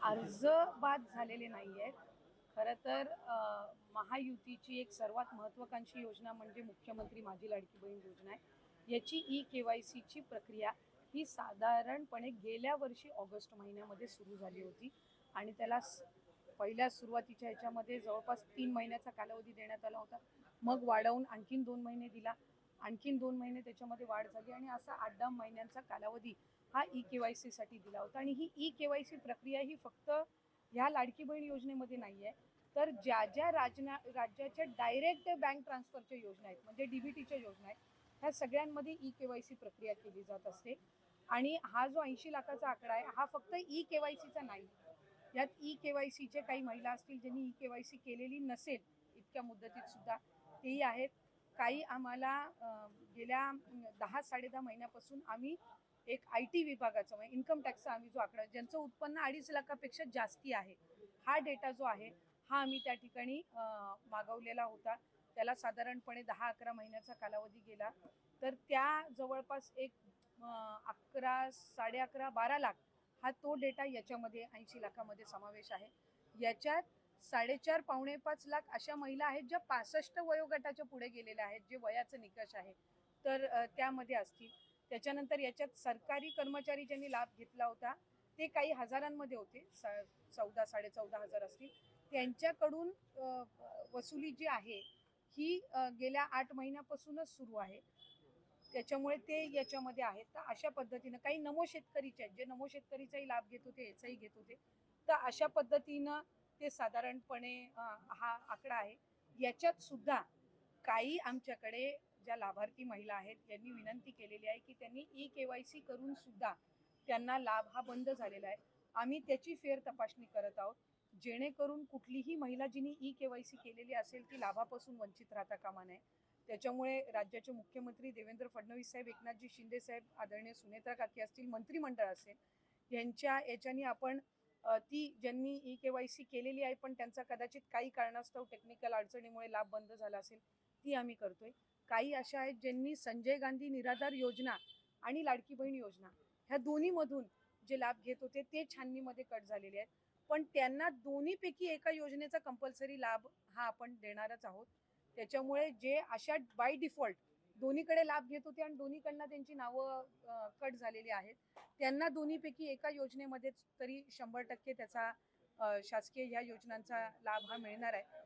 अर्ज बाद झालेले नाही आहेत. खरं तर महायुतीची एक सर्वात महत्त्वाकांक्षी योजना म्हणजे मुख्यमंत्री माझी लाडकी बहीण योजना आहे. याची ई-के-वाय-सीची प्रक्रिया ही साधारणपणे गेल्या वर्षी ऑगस्ट महिन्यामध्ये सुरू झाली होती आणि त्याला पहिल्या सुरुवातीच्या ह्याच्यामध्ये जवळपास 3 महिन्याचा कालावधी देण्यात आला होता. मग वाढवून आणखीन 2 महिने दिला. आणखीन 2 महिने त्याच्यामध्ये वाढ झाली आणि असा 8-10 महिन्यांचा कालावधी हा ई-के-वाय-सीसाठी दिला होता. आणि ही ई-के-वाय-सी प्रक्रिया ही फक्त ह्या लाडकी बहीण योजनेमध्ये नाही आहे, तर ज्या ज्या राज्याच्या डायरेक्ट बँक ट्रान्सफरच्या योजना आहेत, म्हणजे डीबीटीच्या योजना आहेत, ह्या सगळ्यांमध्ये ई-के-वाय-सी प्रक्रिया केली जात असते. आणि हा जो 80 लाखाचा आकडा आहे हा फक्त ई-के-वाय-सीचा नाही. यात ई-के-वाय-सीचे काही महिला असतील ज्यांनी ई-के-वाय-सी केलेली नसेल इतक्या मुदतीत सुद्धा, तेही आहेत. काही आम्हाला गेल्या 10-10.5 महिन्यापासून आम्ही एक IT विभागाचा म्हणजे इन्कम टॅक्सचा आम्ही जो आकडा, ज्यांचं उत्पन्न 2.5 लाखापेक्षा जास्ती आहे, हा डेटा जो आहे हा आम्ही त्या ठिकाणी मागवलेला होता. त्याला साधारणपणे 10-11 महिन्याचा कालावधी गेला. तर त्या जवळपास एक 11, 11.5, 12 लाख हा तो डेटा याच्यामध्ये 80 लाखामध्ये समावेश आहे. याच्यात 4.5 पावणे 5 लाख अशा महिला आहेत ज्या 65 वयोगटाच्या पुढे गेलेल्या आहेत, जे वयाचं निकष आहे, तर त्यामध्ये असतील. त्याच्यानंतर याच्यात सरकारी कर्मचारी ज्यांनी लाभ घेतला होता ते काही हजारांमध्ये होते, 14-14.5 हजार असतील. त्यांच्याकडून वसुली जी आहे ही गेल्या 8 महिन्यापासूनच सुरू आहे. त्याच्यामुळे ते याच्यामध्ये आहेत. तर अशा पद्धतीनं काही नमो शेतकरीचे आहेत, जे नमो शेतकरीचाही लाभ घेत होते, याचाही घेत होते. तर अशा पद्धतीनं ते साधारणपणे हा आकडा आहे. याच्यात सुद्धा काही आमच्याकडे ज्या लाभार्थी महिला आहेत यांनी विनंती केलेली आहे की त्यांनी ई-के-वाय-सी करून सुद्धा त्यांना लाभ हा बंद झालेला आहे. आम्ही त्याची फेर तपासणी करत आहोत, जेणेकरून कुठलीही महिला जिने ई-के-वाय-सी केलेली असेल ती लाभापासून वंचित राहता कामा नये. त्याच्यामुळे राज्याचे मुख्यमंत्री देवेंद्र फडणवीस साहेब, एकनाथजी शिंदे साहेब, आदरणीय सुनेत्रा काकी असतील, मंत्रिमंडळ असेल, यांच्या याच्यानी आपण ती ज्यांनी ई-के-वाय-सी केलेली आहे पण त्यांचा कदाचित काही कारणास्तव टेक्निकल अडचणीमुळे लाभ बंद झाला असेल, ती आम्ही करतोय. काही अशा आहेत ज्यांनी संजय गांधी निराधार योजना आणि लाडकी बहीण योजना ह्या दोन्हीमधून जे लाभ घेत होते ते छाननीमध्ये कट झालेले आहेत. पण त्यांना दोन्हीपैकी एका योजनेचा कंपल्सरी लाभ हा आपण देणारच आहोत. त्याच्यामुळे जे अशा बाय डिफॉल्ट दोन्हीकडे लाभ घेत होते आणि दोन्हीकडनं त्यांची नावं कट झालेली आहेत, त्यांना दोन्हीपैकी एका योजनेमध्येच तरी 100% त्याचा शासकीय ह्या योजनांचा लाभ हा मिळणार आहे.